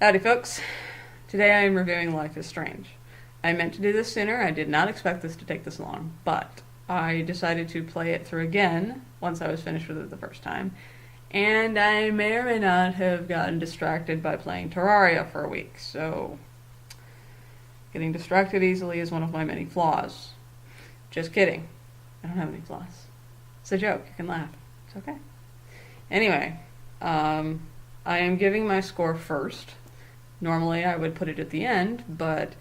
Howdy folks. Today I am reviewing Life is Strange. I meant to do this sooner, I did not expect this to take this long, but I decided to play it through again once I was finished with it the first time, and I may or may not have gotten distracted by playing Terraria for a week, so getting distracted easily is one of my many flaws. Just kidding. I don't have any flaws. It's a joke, you can laugh. It's okay. Anyway, I am giving my score first. Normally I would put it at the end, but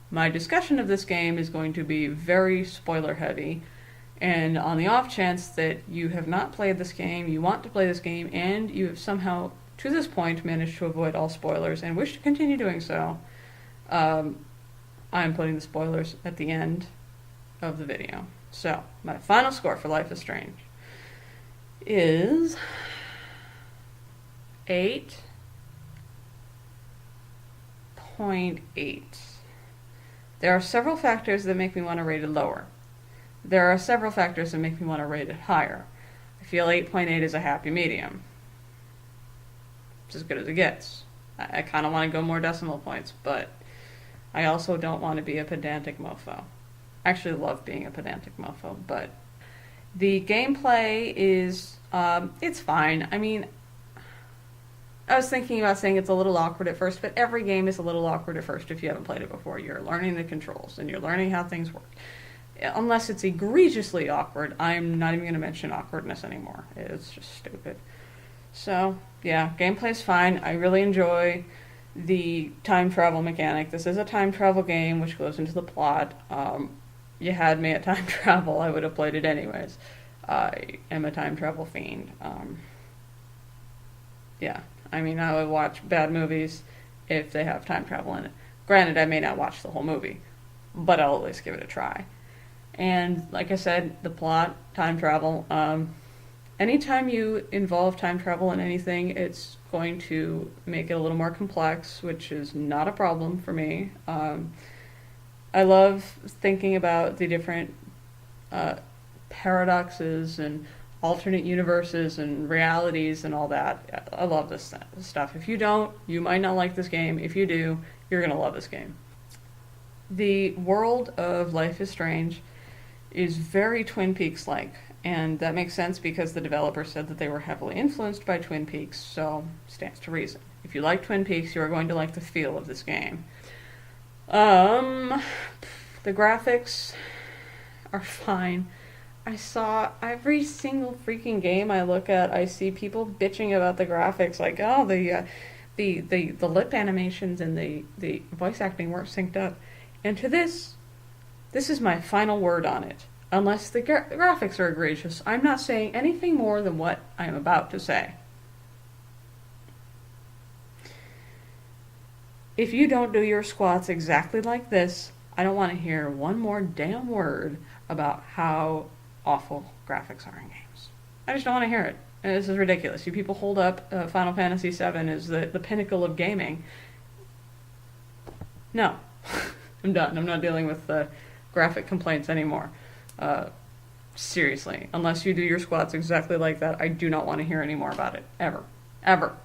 my discussion of this game is going to be very spoiler heavy, and on the off chance that you have not played this game, you want to play this game, and you have somehow, to this point, managed to avoid all spoilers and wish to continue doing so, I'm putting the spoilers at the end of the video. So, my final score for Life is Strange is 8.8. There are several factors that make me want to rate it lower. There are several factors that make me want to rate it higher. I feel 8.8 is a happy medium. It's as good as it gets. I kind of want to go more decimal points, but I also don't want to be a pedantic mofo. I actually love being a pedantic mofo, but the gameplay is, it's fine. I mean, I was thinking about saying it's a little awkward at first, but every game is a little awkward at first if you haven't played it before. You're learning the controls, and you're learning how things work. Unless it's egregiously awkward, I'm not even going to mention awkwardness anymore. It's just stupid. So, yeah, gameplay's fine. I really enjoy the time travel mechanic. This is a time travel game, which goes into the plot. You had me at time travel, I would have played it anyways. I am a time travel fiend. Yeah. I mean, I would watch bad movies if they have time travel in it. Granted, I may not watch the whole movie, but I'll at least give it a try. And like I said, the plot, time travel, anytime you involve time travel in anything, it's going to make it a little more complex, which is not a problem for me. I love thinking about the different paradoxes and alternate universes and realities and all that. I love this stuff. If you don't, you might not like this game. If you do, you're going to love this game. The world of Life is Strange is very Twin Peaks-like, and that makes sense because the developer said that they were heavily influenced by Twin Peaks, so stands to reason. If you like Twin Peaks, you are going to like the feel of this game. The graphics are fine. I saw every single freaking game I look at, I see people bitching about the graphics, like, oh, the lip animations and the voice acting weren't synced up. And to this is my final word on it. Unless the graphics are egregious, I'm not saying anything more than what I am about to say. If you don't do your squats exactly like this, I don't want to hear one more damn word about how awful graphics are in games. I just don't want to hear it. And this is ridiculous. You people hold up Final Fantasy VII as the pinnacle of gaming. No. I'm done. I'm not dealing with graphic complaints anymore. Seriously. Unless you do your squats exactly like that, I do not want to hear any more about it. Ever. Ever.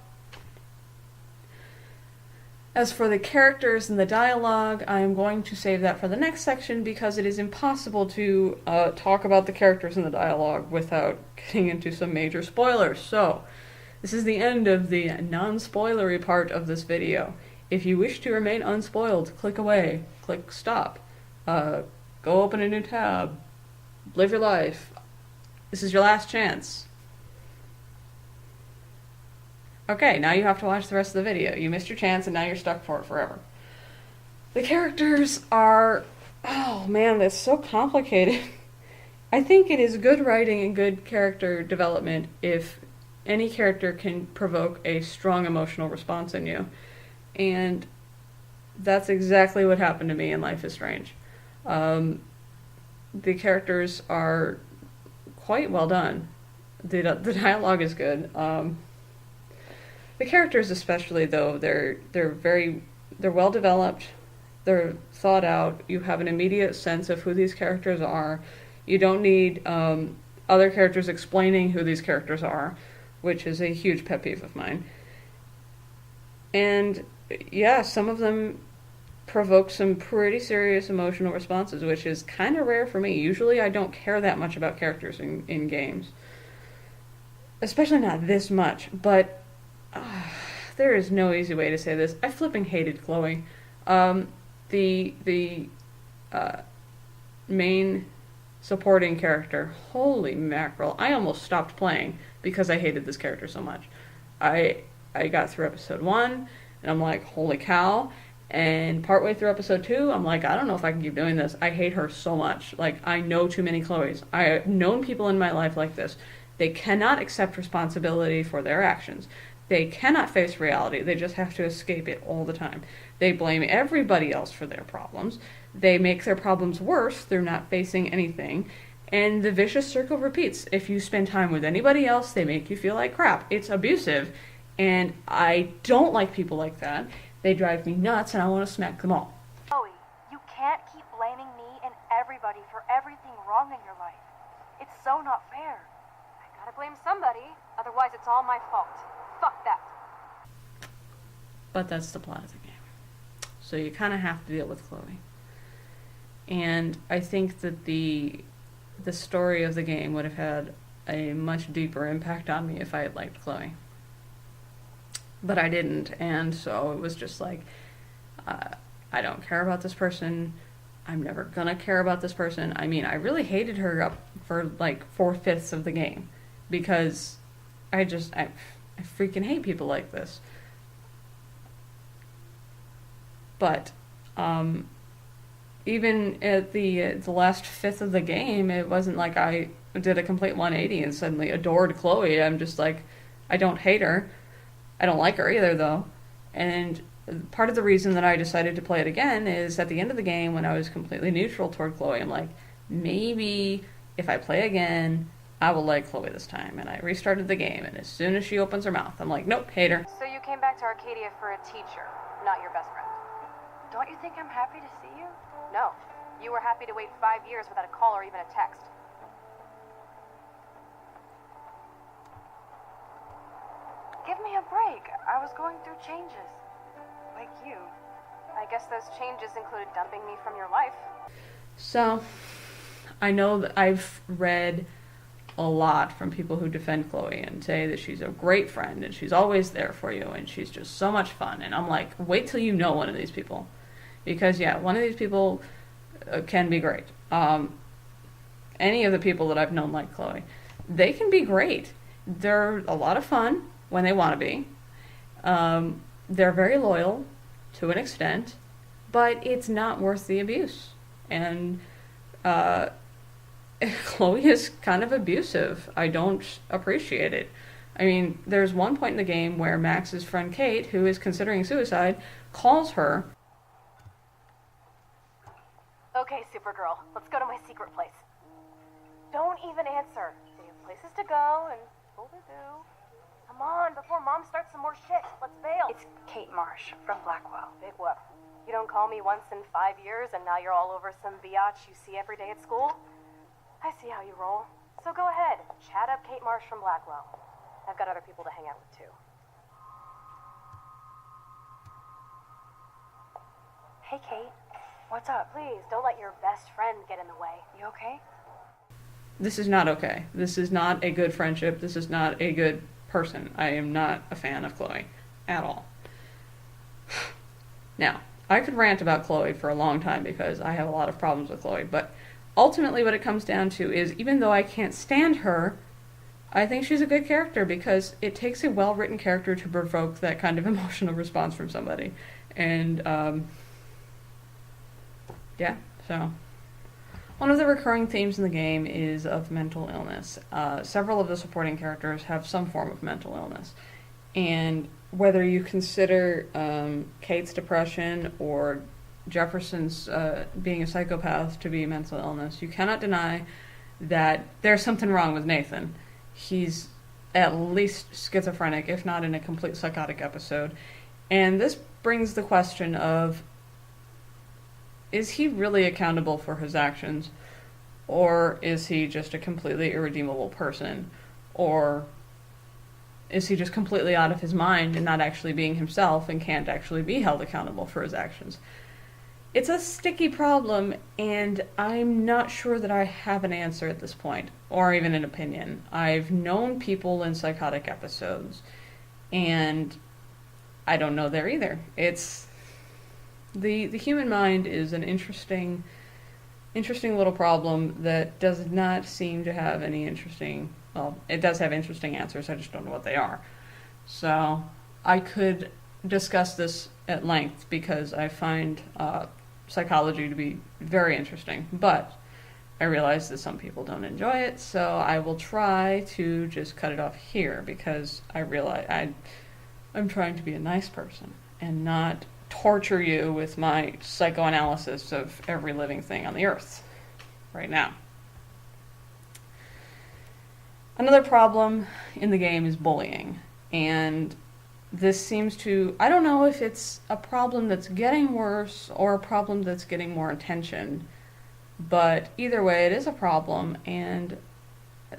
As for the characters and the dialogue, I am going to save that for the next section because it is impossible to talk about the characters and the dialogue without getting into some major spoilers. So, this is the end of the non-spoilery part of this video. If you wish to remain unspoiled, click away, click stop, go open a new tab, live your life. This is your last chance. Okay, now you have to watch the rest of the video. You missed your chance and now you're stuck for it forever. The characters are... oh man, that's so complicated. I think it is good writing and good character development if any character can provoke a strong emotional response in you. And that's exactly what happened to me in Life is Strange. The characters are quite well done. The dialogue is good. The characters especially, though, they're well developed, they're thought out, you have an immediate sense of who these characters are. You don't need other characters explaining who these characters are, which is a huge pet peeve of mine. And yeah, some of them provoke some pretty serious emotional responses, which is kind of rare for me. Usually I don't care that much about characters in games. Especially not this much, but there is no easy way to say this. I flipping hated Chloe. The main supporting character, holy mackerel, I almost stopped playing because I hated this character so much. I got through episode 1, and I'm like, holy cow. And partway through episode 2, I'm like, I don't know if I can keep doing this. I hate her so much. Like, I know too many Chloes. I've known people in my life like this. They cannot accept responsibility for their actions. They cannot face reality. They just have to escape it all the time. They blame everybody else for their problems. They make their problems worse through not facing anything. And the vicious circle repeats. If you spend time with anybody else, they make you feel like crap. It's abusive. And I don't like people like that. They drive me nuts, and I want to smack them all. Chloe, you can't keep blaming me and everybody for everything wrong in your life. It's so not fair. I gotta blame somebody, otherwise it's all my fault. Fuck that. But that's the plot of the game. So you kind of have to deal with Chloe. And I think that the story of the game would have had a much deeper impact on me if I had liked Chloe. But I didn't, and so it was just like, I don't care about this person. I'm never gonna care about this person. I mean, I really hated her up for like 4/5 of the game because I freaking hate people like this. But even at the last fifth of the game, it wasn't like I did a complete 180 and suddenly adored Chloe. I'm just like, I don't hate her. I don't like her either, though. And part of the reason that I decided to play it again is at the end of the game when I was completely neutral toward Chloe, I'm like, maybe if I play again, I will like Chloe this time. And I restarted the game, and as soon as she opens her mouth, I'm like, nope, hate her. So you came back to Arcadia for a teacher, not your best friend. Don't you think I'm happy to see you? No. You were happy to wait 5 years without a call or even a text. Give me a break. I was going through changes. Like you. I guess those changes included dumping me from your life. So, I know that I've read a lot from people who defend Chloe and say that she's a great friend and she's always there for you and she's just so much fun. And I'm like, wait till you know one of these people. Because, yeah, one of these people can be great. Any of the people that I've known like Chloe, they can be great. They're a lot of fun when they want to be. They're very loyal to an extent, but it's not worth the abuse. And Chloe is kind of abusive. I don't appreciate it. I mean, there's one point in the game where Max's friend Kate, who is considering suicide, calls her. Okay, Supergirl, let's go to my secret place. Don't even answer. We have places to go and people to do. Come on, before Mom starts some more shit. Let's bail. It's Kate Marsh from Blackwell. Big whoop. You don't call me once in 5 years and now you're all over some biatch you see every day at school? I see how you roll. So go ahead, chat up Kate Marsh from Blackwell. I've got other people to hang out with too. Hey, Kate. What's up? Please, don't let your best friend get in the way. You okay? This is not okay. This is not a good friendship. This is not a good person. I am not a fan of Chloe at all. Now, I could rant about Chloe for a long time because I have a lot of problems with Chloe, but ultimately what it comes down to is even though I can't stand her, I think she's a good character because it takes a well-written character to provoke that kind of emotional response from somebody. And, yeah, so one of the recurring themes in the game is of mental illness. Several of the supporting characters have some form of mental illness. And whether you consider Kate's depression or Jefferson's being a psychopath to be mental illness, you cannot deny that there's something wrong with Nathan. He's at least schizophrenic, if not in a complete psychotic episode. And this brings the question of, is he really accountable for his actions? Or is he just a completely irredeemable person? Or is he just completely out of his mind and not actually being himself and can't actually be held accountable for his actions? It's a sticky problem, and I'm not sure that I have an answer at this point, or even an opinion. I've known people in psychotic episodes, and I don't know there either. It's the human mind is an interesting little problem that does not seem to have any interesting, well, it does have interesting answers, I just don't know what they are. So I could discuss this at length because I find psychology to be very interesting, but I realize that some people don't enjoy it, so I will try to just cut it off here because I realize I'm trying to be a nice person and not torture you with my psychoanalysis of every living thing on the earth right now. Another problem in the game is bullying, and this seems to, I don't know if it's a problem that's getting worse or a problem that's getting more attention, but either way it is a problem, and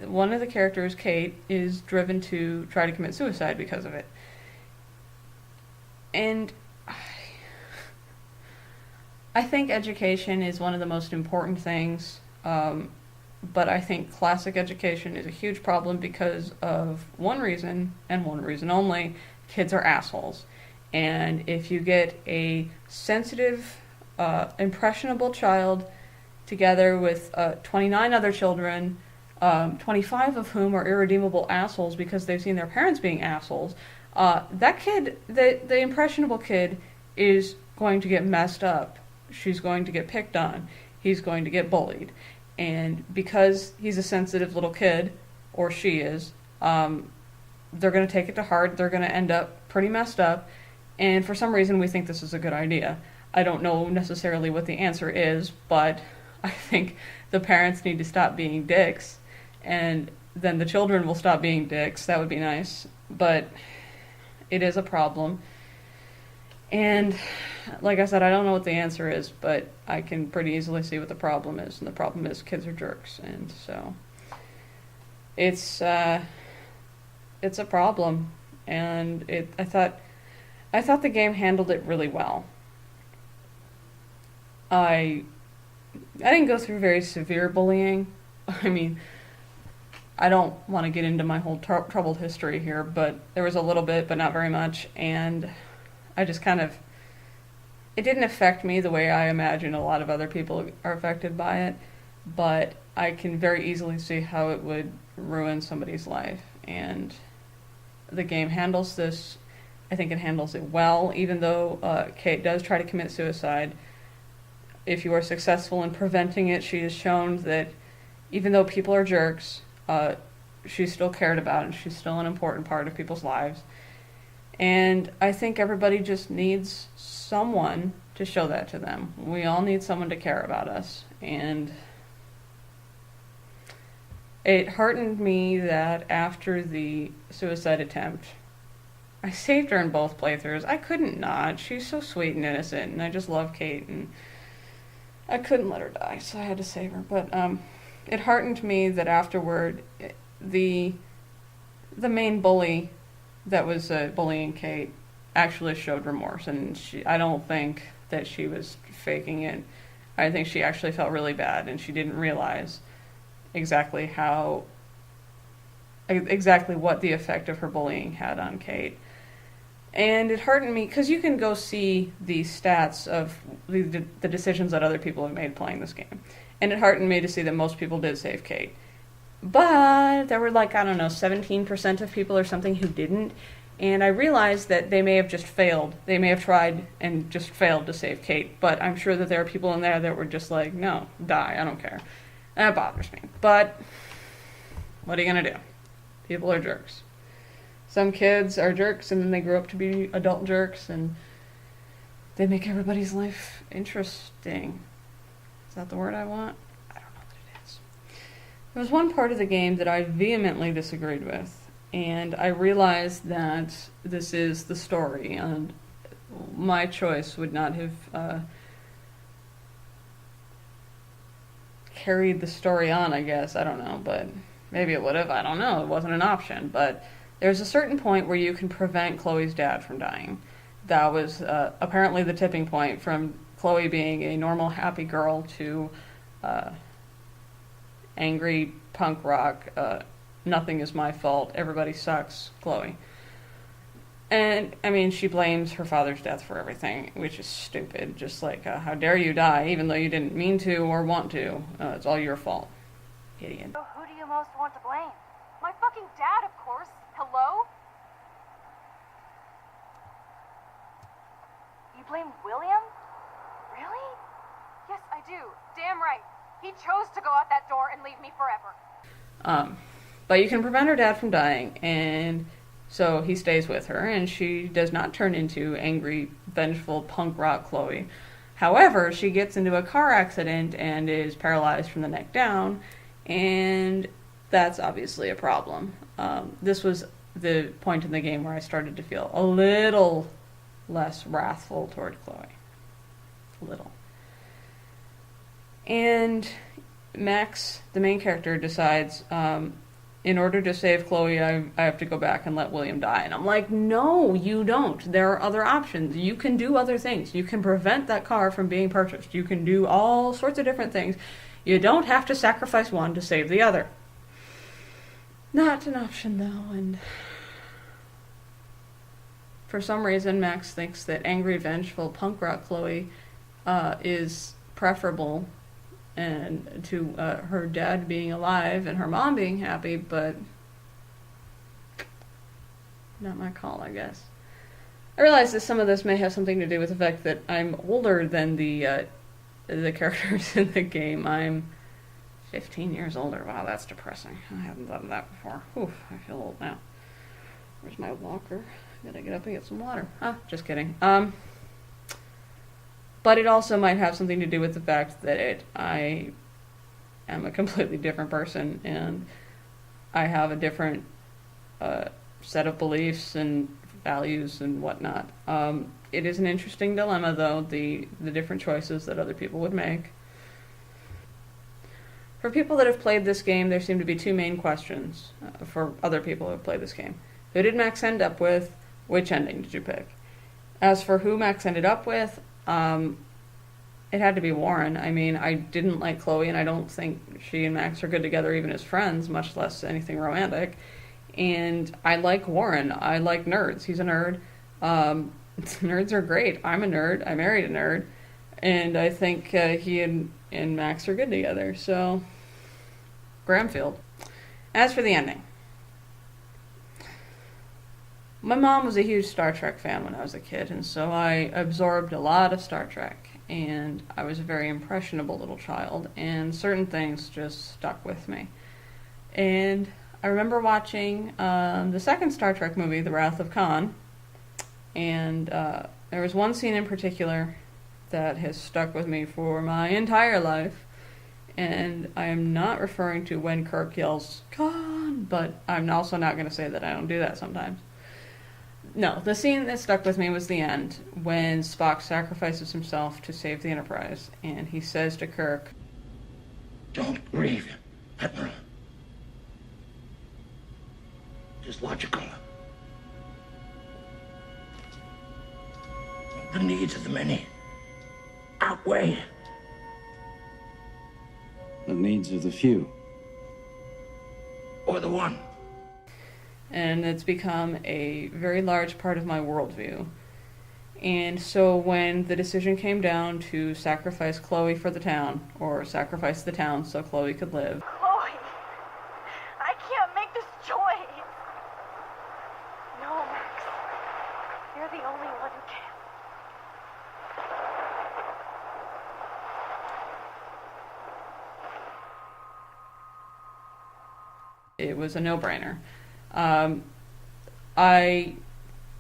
one of the characters, Kate, is driven to try to commit suicide because of it. And I think education is one of the most important things, but I think classic education is a huge problem because of one reason, and one reason only: kids are assholes. And if you get a sensitive, impressionable child together with 29 other children, 25 of whom are irredeemable assholes because they've seen their parents being assholes, that kid, the impressionable kid, is going to get messed up. She's going to get picked on. He's going to get bullied. And because he's a sensitive little kid, or she is, they're going to take it to heart. They're going to end up pretty messed up. And for some reason, we think this is a good idea. I don't know necessarily what the answer is, but I think the parents need to stop being dicks, and then the children will stop being dicks. That would be nice. But it is a problem. And like I said, I don't know what the answer is, but I can pretty easily see what the problem is. And the problem is kids are jerks. And so it's a problem. And I thought the game handled it really well. I didn't go through very severe bullying. I mean, I don't want to get into my whole troubled history here, but there was a little bit, but not very much. And I just it didn't affect me the way I imagine a lot of other people are affected by it, but I can very easily see how it would ruin somebody's life. And the game handles this. I think it handles it well, even though Kate does try to commit suicide. If you are successful in preventing it, she has shown that even though people are jerks, she's still cared about, and she's still an important part of people's lives. And I think everybody just needs someone to show that to them. We all need someone to care about us. And it heartened me that after the suicide attempt, I saved her in both playthroughs. I couldn't not. She's so sweet and innocent, and I just love Kate, and I couldn't let her die, so I had to save her. But it heartened me that afterward, the main bully that was bullying Kate actually showed remorse, and I don't think that she was faking it. I think she actually felt really bad, and she didn't realize exactly what the effect of her bullying had on Kate. And it heartened me, because you can go see the stats of the decisions that other people have made playing this game. And it heartened me to see that most people did save Kate. But there were 17% of people or something who didn't. And I realized that they may have just failed. They may have tried and just failed to save Kate. But I'm sure that there are people in there that were just like, no, die, I don't care. That bothers me. But what are you going to do? People are jerks. Some kids are jerks, and then they grow up to be adult jerks, and they make everybody's life interesting. Is that the word I want? I don't know what it is. There was one part of the game that I vehemently disagreed with, and I realized that this is the story, and my choice would not have carried the story on, I guess. I don't know, but maybe it would have. I don't know. It wasn't an option, but there's a certain point where you can prevent Chloe's dad from dying. That was apparently the tipping point from Chloe being a normal, happy girl to angry punk rock, nothing is my fault, everybody sucks, Chloe. And, I mean, she blames her father's death for everything, which is stupid. Just like, how dare you die, even though you didn't mean to or want to. It's all your fault. Idiot. So who do you most want to blame? My fucking dad, of course. Hello? You blame William? Really? Yes, I do. Damn right. He chose to go out that door and leave me forever. But you can prevent her dad from dying, and so he stays with her, and she does not turn into angry, vengeful punk rock Chloe. However, she gets into a car accident and is paralyzed from the neck down, and that's obviously a problem. This was the point in the game where I started to feel a little less wrathful toward Chloe. A little. And Max, the main character, decides, in order to save Chloe, I have to go back and let William die. And I'm like, no, you don't. There are other options. You can do other things. You can prevent that car from being purchased. You can do all sorts of different things. You don't have to sacrifice one to save the other. Not an option, though, and for some reason, Max thinks that angry, vengeful punk rock Chloe is preferable and to her dad being alive and her mom being happy, but not my call, I guess. I realize that some of this may have something to do with the fact that I'm older than the characters in the game. I'm 15 years older. Wow, that's depressing. I haven't done that before. Whew, I feel old now. Where's my walker? I gotta get up and get some water. Just kidding. But it also might have something to do with the fact that I am a completely different person, and I have a different set of beliefs and values and whatnot. It is an interesting dilemma, though, the different choices that other people would make. For people that have played this game, there seem to be two main questions for other people who have played this game. Who did Max end up with? Which ending did you pick? As for who Max ended up with, it had to be Warren. I mean, I didn't like Chloe, and I don't think she and Max are good together even as friends, much less anything romantic. And I like Warren. I like nerds. He's a nerd. Nerds are great. I'm a nerd. I married a nerd. And I think he and Max are good together. So, Gramfield. As for the ending. My mom was a huge Star Trek fan when I was a kid, and so I absorbed a lot of Star Trek. And I was a very impressionable little child, and certain things just stuck with me. And I remember watching the second Star Trek movie, The Wrath of Khan, and there was one scene in particular that has stuck with me for my entire life, and I am not referring to when Kirk yells, Khan, but I'm also not going to say that I don't do that sometimes. No, the scene that stuck with me was the end, when Spock sacrifices himself to save the Enterprise, and he says to Kirk, Don't grieve, Admiral. Just logical. The needs of the many outweigh the needs of the few. Or the one. And it's become a very large part of my worldview. And so when the decision came down to sacrifice Chloe for the town, or sacrifice the town so Chloe could live, Chloe, I can't make this choice. No, Max. You're the only one who can. it was a no-brainer. I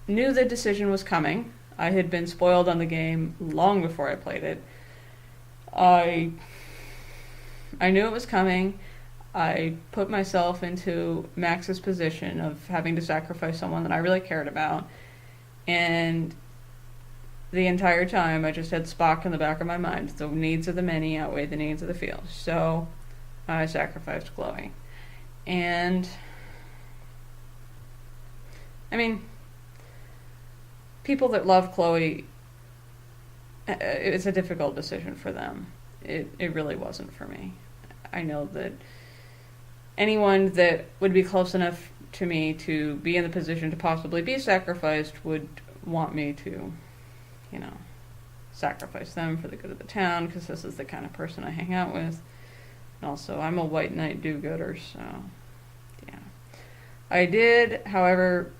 knew the decision was coming. I had been spoiled on the game long before I played it. I knew it was coming. I put myself into Max's position of having to sacrifice someone that I really cared about. And the entire time I just had Spock in the back of my mind. The needs of the many outweigh the needs of the few. So I sacrificed Chloe. And I mean, people that love Chloe, it's a difficult decision for them. It really wasn't for me. I know that anyone that would be close enough to me to be in the position to possibly be sacrificed would want me to, sacrifice them for the good of the town, because this is the kind of person I hang out with. And also, I'm a white knight do-gooder, so, yeah. I did, however,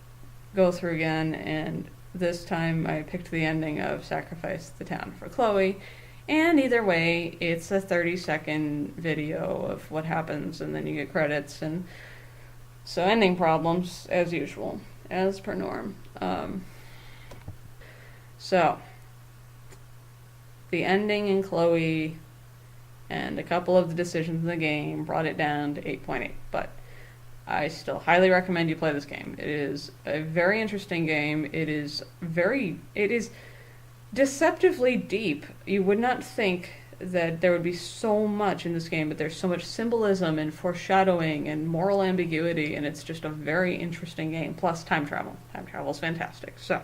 go through again, and this time I picked the ending of Sacrifice the Town for Chloe, and either way, it's a 30-second video of what happens, and then you get credits, and so ending problems, as usual, as per norm. So, the ending in Chloe and a couple of the decisions in the game brought it down to 8.8, but I still highly recommend you play this game. It is a very interesting game. It is deceptively deep. You would not think that there would be so much in this game, but there's so much symbolism and foreshadowing and moral ambiguity, and it's just a very interesting game. Plus time travel. Time travel is fantastic. So,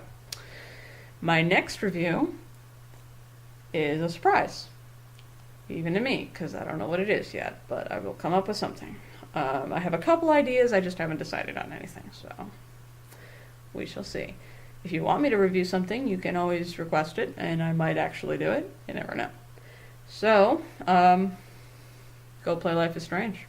my next review is a surprise. Even to me, because I don't know what it is yet, but I will come up with something. I have a couple ideas, I just haven't decided on anything, so we shall see. If you want me to review something, you can always request it, and I might actually do it. You never know. So, go play Life is Strange.